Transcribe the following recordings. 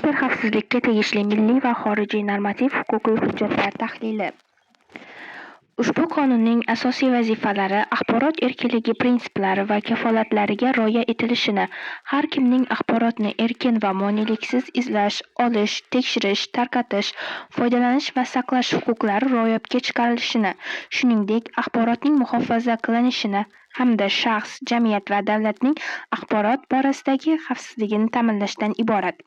Kiberxavfsizlikka tegishli milliy va xorijiy normativ-huquqiy hujjatlar tahlili. Ushbu qonunning asosiy vazifalari axborot erkinligi prinsiplari va kafolatlariga rioya etilishini, har kimning axborotni erkin va monealiksiz izlash, olish, tekshirish, tarqatish, foydalanish va saqlash huquqlari ro'yobga chiqarilishini, shuningdek, axborotning muhofaza qilinishini hamda shaxs, jamiyat va davlatning axborot borasidagi xavfsizligini ta'minlashdan iborat.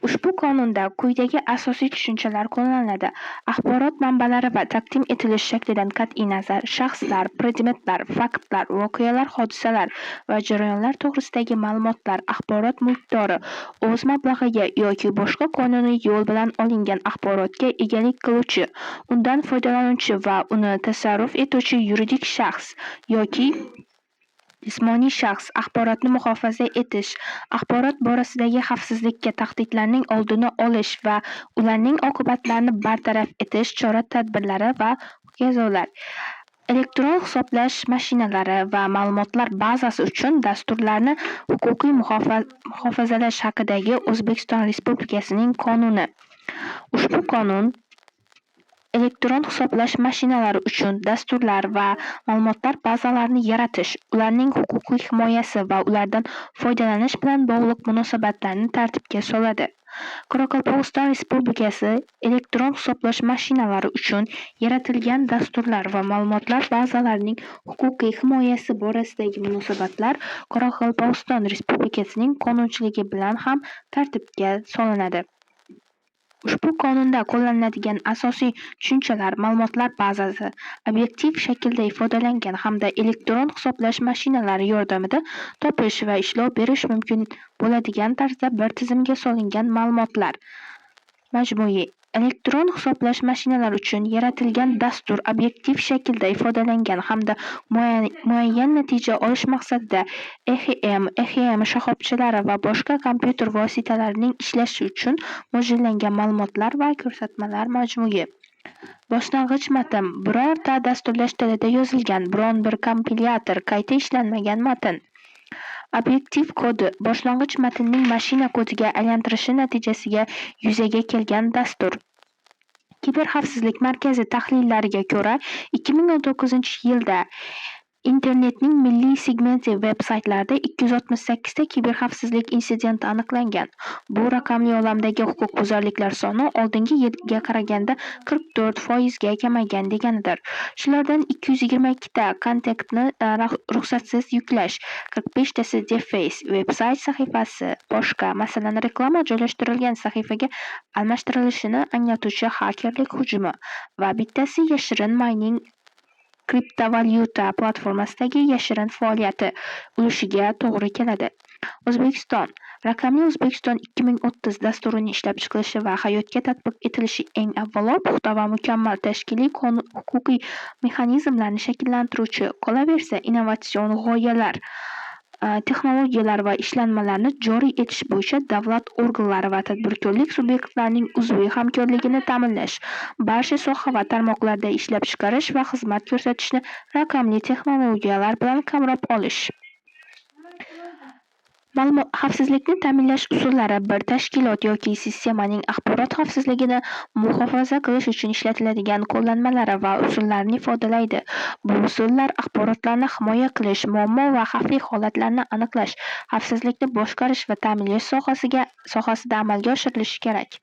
Ushbu qonunda quyidagi asosiy tushunchalar qo'llaniladi: axborot manbalari va taqdim etilish shaklidan qat'iy nazar, shaxslar, predmetlar, faktlar, voqealar, hodisalar va jarayonlar to'g'risidagi ma'lumotlar, axborot mulkdori o'z mablag'iga yoki boshqa qonuniy yo'l bilan olingan axborotga egalik qiluvchi, undan foydalanuvchi va uni tasarruf etuvchi yuridik shaxs yoki jismoniy shaxs axborotni muhofaza etish, axborot borasidagi xavfsizlikka tahdidlarning oldini olish va ularning oqibatlarini bartaraf etish chora-tadbirlari va hokazolar. Elektron hisoblash mashinalari va ma'lumotlar bazasi uchun dasturlarni huquqiy muhofazalash haqidagi O'zbekiston Respublikasining qonuni. Ushbu qonun elektron hisoblash mashinalari uchun dasturlar va ma'lumotlar bazalarini yaratish, ularning huquqiy himoyasi va ulardan foydalanish bilan bog'liq munosabatlarni tartibga soladi. Qoraqalpog'iston Respublikasi elektron hisoblash mashinalari uchun yaratilgan dasturlar va ma'lumotlar bazalarining huquqiy himoyasi borasidagi munosabatlar Qoraqalpog'iston Respublikasining qonunchiligi bilan ham tartibga solinadi. Ushbu qonunda qo'llaniladigan asosiy tushunchalar ma'lumotlar bazasi obyektiv shaklda ifodalangan hamda elektron hisoblash mashinalari yordamida topish va ishlov berish mumkin bo'ladigan tarzda bir tizimga solingan ma'lumotlar majmui. Elektron hisoblash mashinalari uchun yaratilgan dastur obyektiv shaklda ifodalangan hamda muayyan natija olish maqsadida EXM shoxobchalari va boshqa kompyuter vositalarining ishlashi uchun mo'ljallangan ma'lumotlar va ko'rsatmalar majmui. Boshlang'ich matn birorta dasturlash tilida yozilgan biron bir kompilyator qayta ishlanmagan matn. Obyektiv kodi boshlang'ich matnning mashina kodiga aylantirishi natijasiga yuzaga kelgan dastur. Kiberxavfsizlik markazi tahlillariga ko'ra, 2019-yilda internetning milliy segmenti veb-saytlarida 268 ta kiberxavfsizlik insidenti aniqlangan. Bu raqamli olamdagi huquqbuzarliklar soni oldingi yilga qaraganda 44% kamaygan deganidir. Shulardan 222 ta kontaktni ruxsatsiz yuklash, 45 tasi deface, veb-sayt sahifasi boshqa, masalan, reklama joylashtirilgan sahifaga almashtirilishini anglatuvchi xakerlik hujumi va bittasi yashirin mayning kriptovalyuta platformasidagi yashirin faoliyati ulushiga to'g'ri keladi. O'zbekiston Raqamli O'zbekiston 2030 dasturini ishlab chiqilishi va hayotga tatbiq etilishi eng avvalo puxta va mukammal tashkiliy huquqiy mexanizmlarni shakllantiruvchi, qolaversa innovatsion g'oyalar, texnologiyalar va ishlanmalarni joriy etish bo'yicha davlat organlari va tadbirkorlik subyektlarining uzviy hamkorligini ta'minlash, barcha soha va tarmoqlarda ishlab chiqarish va xizmat ko'rsatishni raqamli texnologiyalar bilan qamrab olish. Xavfsizlikni ta'minlash usullari bir tashkilot yoki sistemaning axborot xavfsizligini muhofaza qilish uchun ishlatiladigan qo'llanmalari va usullarni ifodalaydi. Bu usullar axborotlarni himoya qilish, muammo va xavfli holatlarni aniqlash, xavfsizlikni boshqarish va ta'minlash sohasida amalga oshirilishi kerak.